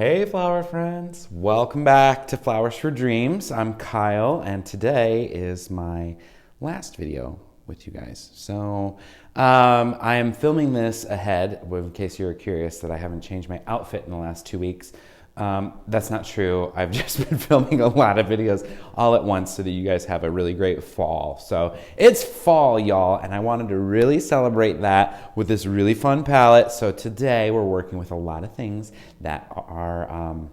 Hey flower friends, welcome back to Flowers for Dreams. I'm Kyle and today is my last video with you guys. So I am filming this ahead in case you're curious that I haven't changed my outfit in the last 2 weeks. That's not true. I've just been filming a lot of videos all at once so that you guys have a really great fall. So it's fall, y'all, and I wanted to really celebrate that with this really fun palette. So today we're working with a lot of things that are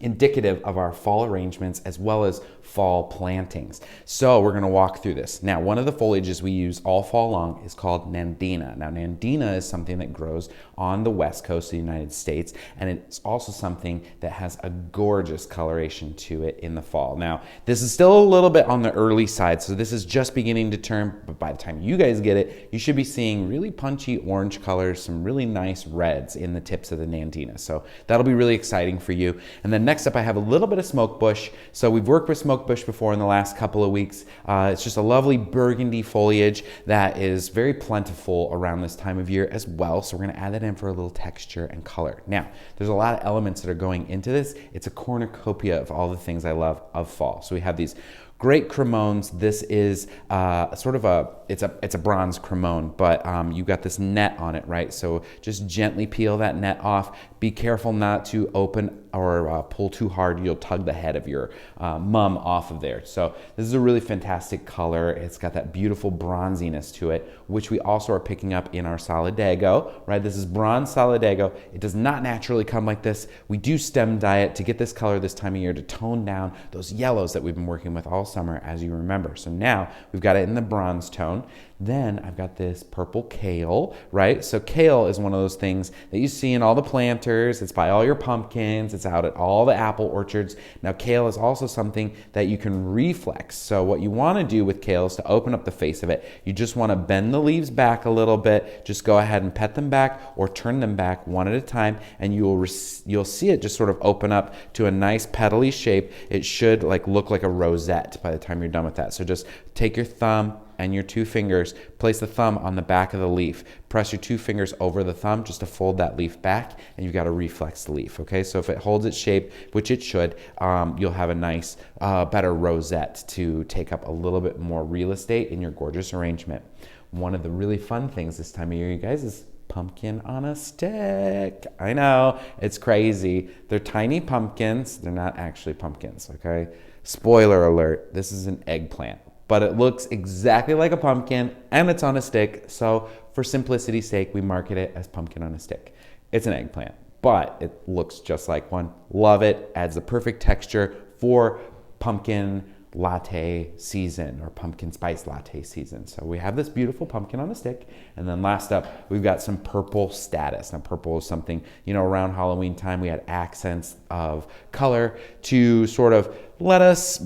indicative of our fall arrangements as well as fall plantings. So we're going to walk through this. Now, one of the foliages we use all fall long is called Nandina. Now, Nandina is something that grows on the west coast of the United States, and it's also something that has a gorgeous coloration to it in the fall. Now, this is still a little bit on the early side, so this is just beginning to turn, but by the time you guys get it, you should be seeing really punchy orange colors, some really nice reds in the tips of the Nandina. So that'll be really exciting for you. And then next up, I have a little bit of smoke bush. So we've worked with smoke bush before in the last couple of weeks. It's just a lovely burgundy foliage that is very plentiful around this time of year as well. So we're going to add that in for a little texture and color. Now, there's a lot of elements that are going into this. It's a cornucopia of all the things I love of fall. So we have these great cremones. This is sort of it's a bronze cremone, but you got this net on it, right? So just gently peel that net off. Be careful not to open or pull too hard. You'll tug the head of your mum off of there. So this is a really fantastic color. It's got that beautiful bronziness to it, which we also are picking up in our Solidago, right? This is bronze Solidago. It does not naturally come like this. We do stem dye it to get this color this time of year to tone down those yellows that we've been working with all summer, as you remember. So now we've got it in the bronze tone. Then I've got this purple kale, right? So kale is one of those things that you see in all the planters. It's by all your pumpkins. It's out at all the apple orchards. Now, kale is also something that you can reflex. So what you want to do with kale is to open up the face of it. You just want to bend the leaves back a little bit. Just go ahead and pet them back or turn them back one at a time, and you'll see it just sort of open up to a nice petally shape. It should look like a rosette by the time you're done with that. So just take your thumb and your two fingers, place the thumb on the back of the leaf, press your two fingers over the thumb just to fold that leaf back, and you've got a reflex leaf, okay? So if it holds its shape, which it should, you'll have a nice, better rosette to take up a little bit more real estate in your gorgeous arrangement. One of the really fun things this time of year, you guys, is pumpkin on a stick. I know, it's crazy. They're tiny pumpkins. They're not actually pumpkins, okay? Spoiler alert, this is an eggplant. But it looks exactly like a pumpkin and it's on a stick. So for simplicity's sake, we market it as pumpkin on a stick. It's an eggplant, but it looks just like one. Love it. Adds the perfect texture for pumpkin latte season or pumpkin spice latte season. So we have this beautiful pumpkin on a stick. And then last up, we've got some purple statice. Now purple is something, around Halloween time, we had accents of color to sort of let us,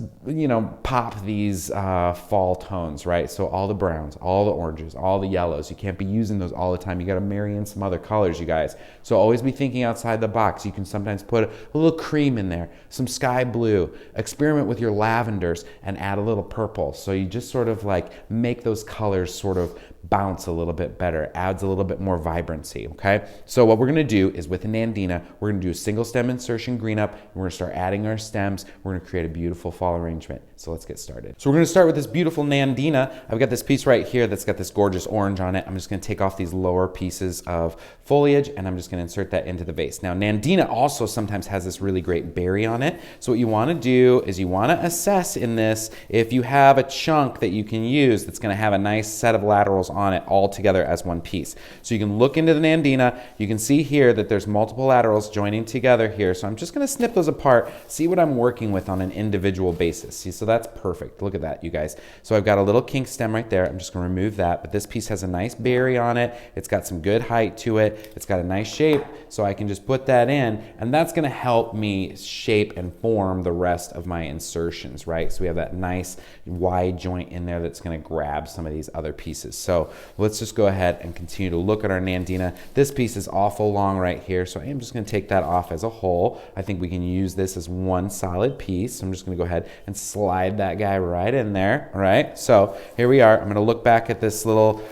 pop these fall tones, right? So all the browns, all the oranges, all the yellows. You can't be using those all the time. You got to marry in some other colors, you guys. So always be thinking outside the box. You can sometimes put a little cream in there, some sky blue, experiment with your lavenders and add a little purple. So you just sort of make those colors sort of bounce a little bit better, adds a little bit more vibrancy, okay? So what we're gonna do is with the Nandina, we're gonna do a single stem insertion green up, and we're gonna start adding our stems. We're gonna create a beautiful fall arrangement. So let's get started. So we're gonna start with this beautiful Nandina. I've got this piece right here that's got this gorgeous orange on it. I'm just gonna take off these lower pieces of foliage and I'm just gonna insert that into the vase. Now Nandina also sometimes has this really great berry on it. So what you wanna do is you wanna assess in this if you have a chunk that you can use that's gonna have a nice set of laterals on it all together as one piece. So you can look into the Nandina. You can see here that there's multiple laterals joining together here. So I'm just gonna snip those apart, see what I'm working with on an individual basis. See, so that's perfect. Look at that, you guys. So I've got a little kink stem right there. I'm just gonna remove that, but this piece has a nice berry on it. It's got some good height to it. It's got a nice shape, so I can just put that in, and that's gonna help me shape and form the rest of my insertions, right? So we have that nice wide joint in there that's gonna grab some of these other pieces. So let's just go ahead and continue to look at our Nandina. This piece is awful long right here, so I am just gonna take that off as a whole. I think we can use this as one solid piece. So I'm just gonna go ahead and slide that guy right in there, all right? So here we are. I'm gonna look back at this little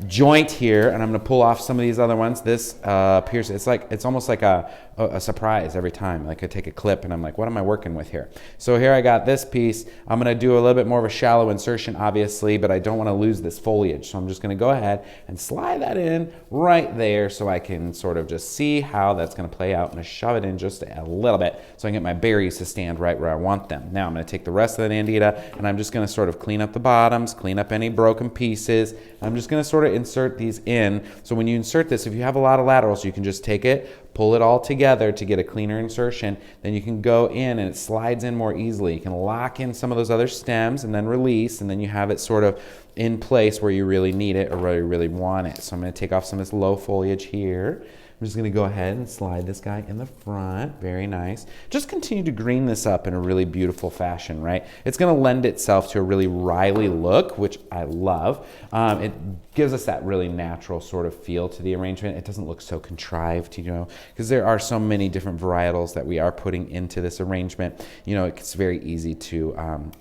joint here, and I'm going to pull off some of these other ones. This appears, it's almost like a a surprise every time. Like I take a clip and I'm like, what am I working with here? So here I got this piece. I'm gonna do a little bit more of a shallow insertion, obviously, but I don't wanna lose this foliage. So I'm just gonna go ahead and slide that in right there so I can sort of just see how that's gonna play out. I'm gonna shove it in just a little bit so I can get my berries to stand right where I want them. Now I'm gonna take the rest of the Nandita and I'm just gonna sort of clean up the bottoms, clean up any broken pieces. I'm just gonna sort of insert these in. So when you insert this, if you have a lot of laterals, you can just take it, pull it all together to get a cleaner insertion. Then you can go in and it slides in more easily. You can lock in some of those other stems and then release, and then you have it sort of in place where you really need it or where you really want it. So I'm gonna take off some of this low foliage here. I'm just gonna go ahead and slide this guy in the front. Very nice. Just continue to green this up in a really beautiful fashion, right? It's gonna lend itself to a really Riley look, which I love. It gives us that really natural sort of feel to the arrangement. It doesn't look so contrived, you know, because there are so many different varietals that we are putting into this arrangement. You know, it's very easy to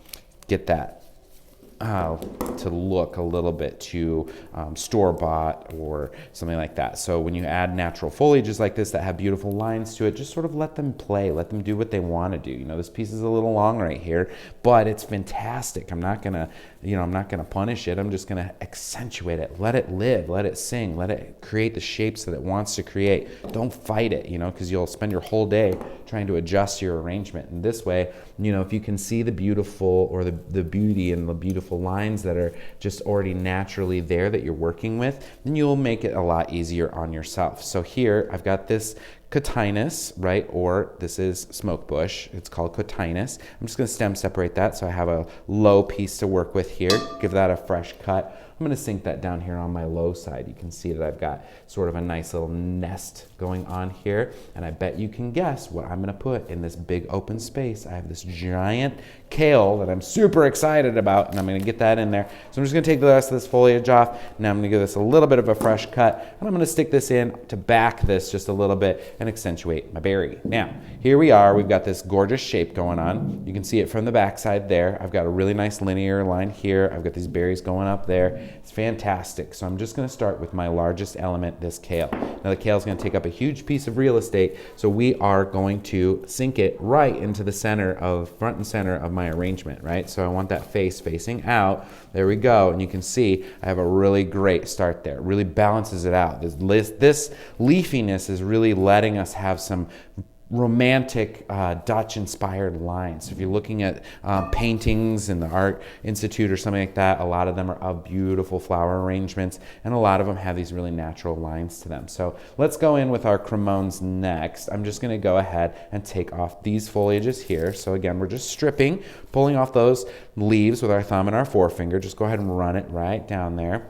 get that to look a little bit too store-bought or something like that. So when you add natural foliages like this that have beautiful lines to it, just sort of let them play, let them do what they want to do. You know, this piece is a little long right here, but it's fantastic. I'm not gonna, you know, I'm not gonna punish it. I'm just gonna accentuate it, let it live, let it sing, let it create the shapes that it wants to create. Don't fight it, you know, because you'll spend your whole day trying to adjust your arrangement. And this way, you know, if you can see the beautiful or the beauty and the beautiful lines that are just already naturally there that you're working with, then you'll make it a lot easier on yourself. So here I've got this cotinus, right, or this is smoke bush. It's called cotinus. I'm just going to stem separate that so I have a low piece to work with here. Give that a fresh cut. I'm going to sink that down here on my low side. You can see that I've got sort of a nice little nest going on here, and I bet you can guess what I'm going to put in this big open space. I have this giant kale that I'm super excited about, and I'm going to get that in there. So I'm just going to take the rest of this foliage off. Now I'm going to give this a little bit of a fresh cut, and I'm going to stick this in to back this just a little bit and accentuate my berry. Now, here we are. We've got this gorgeous shape going on. You can see it from the back side there. I've got a really nice linear line here. I've got these berries going up there. It's fantastic. So I'm just going to start with my largest element, this kale. Now the kale is going to take up a huge piece of real estate, so we are going to sink it right into the front and center of my arrangement, right? So I want that face facing out. There we go. And you can see I have a really great start there. It really balances it out. This leafiness is really letting us have some romantic Dutch-inspired lines. So if you're looking at paintings in the Art Institute or something like that, a lot of them are of beautiful flower arrangements, and a lot of them have these really natural lines to them. So let's go in with our cremones next. I'm just going to go ahead and take off these foliages here. So again, we're just stripping, pulling off those leaves with our thumb and our forefinger. Just go ahead and run it right down there.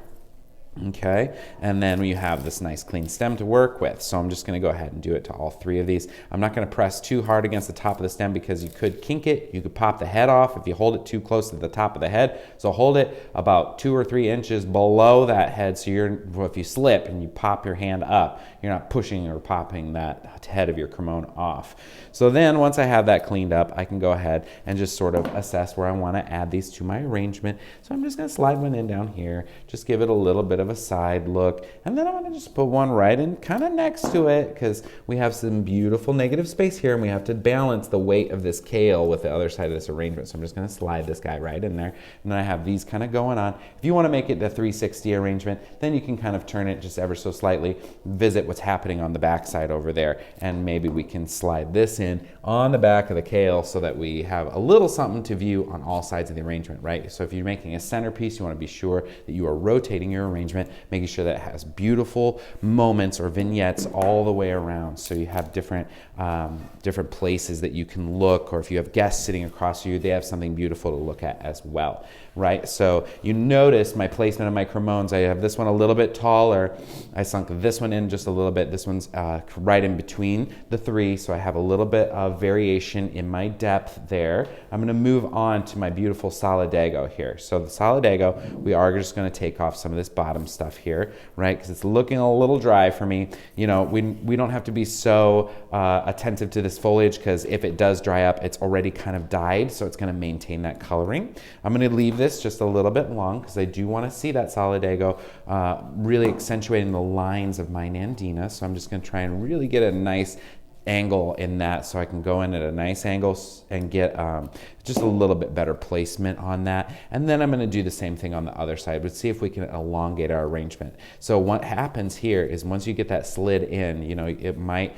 Okay, and then we have this nice clean stem to work with. So I'm just going to go ahead and do it to all three of these. I'm not going to press too hard against the top of the stem because you could kink it. You could pop the head off if you hold it too close to the top of the head. So hold it about 2 or 3 inches below that head. So if you slip and you pop your hand up, you're not pushing or popping that head of your cremone off. So then once I have that cleaned up, I can go ahead and just sort of assess where I want to add these to my arrangement. So I'm just going to slide one in down here, just give it a little bit of a side look, and then I'm going to just put one right in kind of next to it because we have some beautiful negative space here and we have to balance the weight of this kale with the other side of this arrangement. So I'm just going to slide this guy right in there, and then I have these kind of going on. If you want to make it the 360 arrangement, then you can kind of turn it just ever so slightly, visit what's happening on the back side over there, and maybe we can slide this in on the back of the kale so that we have a little something to view on all sides of the arrangement, right? So if you're making a centerpiece, you want to be sure that you are rotating your arrangement, making sure that it has beautiful moments or vignettes all the way around. So you have different places that you can look, or if you have guests sitting across you, they have something beautiful to look at as well, right? So you notice my placement of my cremones. I have this one a little bit taller. I sunk this one in just a little bit. This one's right in between the three, so I have a little bit of variation in my depth there. I'm going to move on to my beautiful solidago here. So the solidago, we are just going to take off some of this bottom stuff here, right? Because it's looking a little dry for me. You know, we don't have to be so attentive to this foliage because if it does dry up, it's already kind of dyed, so it's going to maintain that coloring. I'm going to leave this just a little bit long because I do want to see that solidago really accentuating the lines of my Nandina. So I'm just going to try and really get a nice angle in that, so I can go in at a nice angle and get just a little bit better placement on that. And then I'm going to do the same thing on the other side, but see if we can elongate our arrangement. So what happens here is once you get that slid in, you know, it might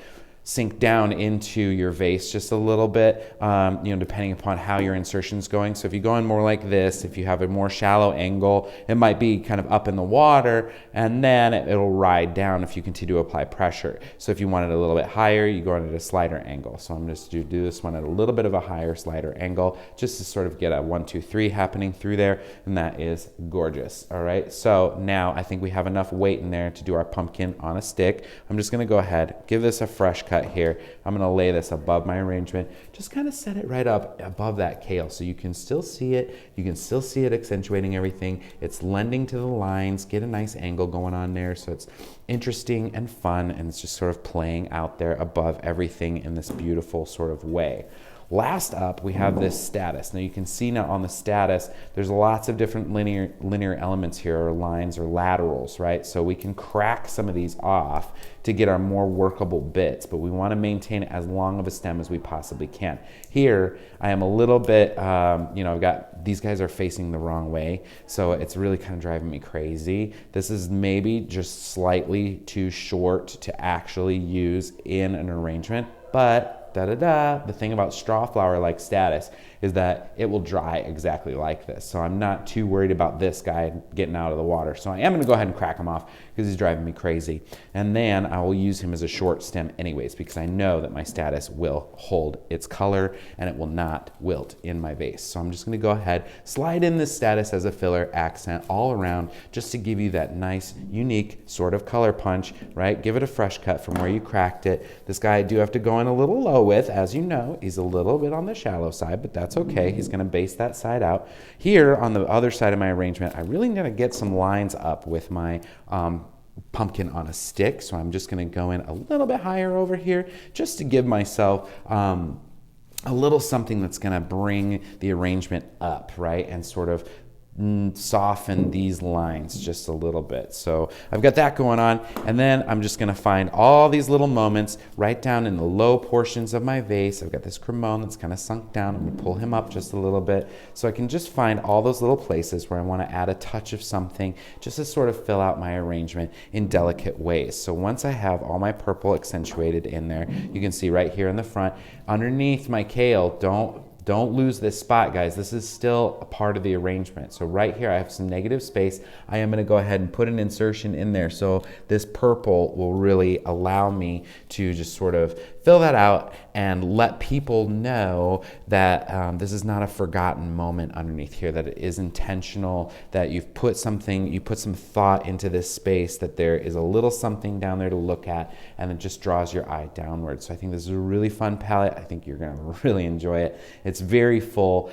sink down into your vase just a little bit, you know, depending upon how your insertion's going. So if you go in more like this, if you have a more shallow angle, it might be kind of up in the water, and then it'll ride down if you continue to apply pressure. So if you want it a little bit higher, you go in at a slider angle. So I'm just to do this one at a little bit of a higher slider angle, just to sort of get a 1, 2, 3 happening through there, and that is gorgeous. All right, so now I think we have enough weight in there to do our pumpkin on a stick. I'm just gonna go ahead, give this a fresh cut here. I'm going to lay this above my arrangement, just kind of set it right up above that kale so you can still see it. You can still see it accentuating everything. It's lending to the lines, get a nice angle going on there, so it's interesting and fun, and it's just sort of playing out there above everything in this beautiful sort of way. Last up, we have this status. Now you can see now on the status, there's lots of different linear elements here, or lines or laterals, right? So we can crack some of these off to get our more workable bits, but we want to maintain as long of a stem as we possibly can. Here, I am a little bit, you know, I've got, these guys are facing the wrong way, so it's really kind of driving me crazy. This is maybe just slightly too short to actually use in an arrangement, but the thing about straw flower like status is that it will dry exactly like this. So I'm not too worried about this guy getting out of the water. So I am going to go ahead and crack him off because he's driving me crazy. And then I will use him as a short stem anyways, because I know that my status will hold its color and it will not wilt in my vase. So I'm just going to go ahead, slide in this status as a filler accent all around, just to give you that nice, unique sort of color punch, right? Give it a fresh cut from where you cracked it. This guy I do have to go in a little low with, as you know. He's a little bit on the shallow side, but that's okay. He's going to base that side out. Here on the other side of my arrangement, I really need to get some lines up with my pumpkin on a stick. So I'm just going to go in a little bit higher over here just to give myself a little something that's going to bring the arrangement up, right? And sort of soften these lines just a little bit. So I've got that going on, and then I'm just going to find all these little moments right down in the low portions of my vase. I've got this cremone that's kind of sunk down. I'm going to pull him up just a little bit so I can just find all those little places where I want to add a touch of something just to sort of fill out my arrangement in delicate ways. So once I have all my purple accentuated in there, you can see right here in the front underneath my kale, don't lose this spot, guys. This is still a part of the arrangement. So right here, I have some negative space. I am gonna go ahead and put an insertion in there. So this purple will really allow me to just sort of fill that out and let people know that this is not a forgotten moment underneath here, that it is intentional, that you put some thought into this space, that there is a little something down there to look at, and it just draws your eye downward. So I think this is a really fun palette. I think you're gonna really enjoy it. It's very full,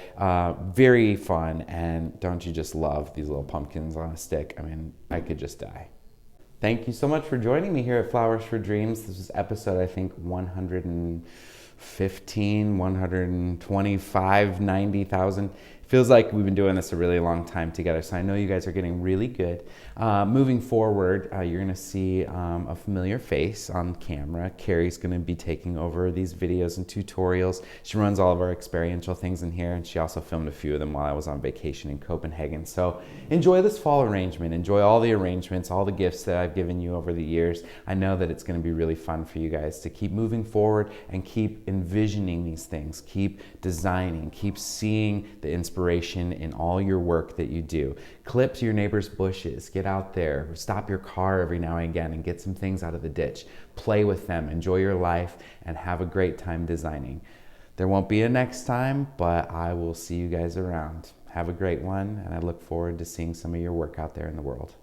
very fun, and don't you just love these little pumpkins on a stick? I mean, I could just die. Thank you so much for joining me here at Flowers for Dreams. This is episode, I think, 115, 125, 90,000. Feels like we've been doing this a really long time together, so I know you guys are getting really good. Moving forward, you're gonna see a familiar face on camera. Carrie's gonna be taking over these videos and tutorials. She runs all of our experiential things in here, and she also filmed a few of them while I was on vacation in Copenhagen. So enjoy this fall arrangement. Enjoy all the arrangements, all the gifts that I've given you over the years. I know that it's gonna be really fun for you guys to keep moving forward and keep envisioning these things, keep designing, keep seeing the inspiration in all your work that you do. Clip your neighbor's bushes, get out there, stop your car every now and again and get some things out of the ditch. Play with them, enjoy your life, and have a great time designing. There won't be a next time, but I will see you guys around. Have a great one, and I look forward to seeing some of your work out there in the world.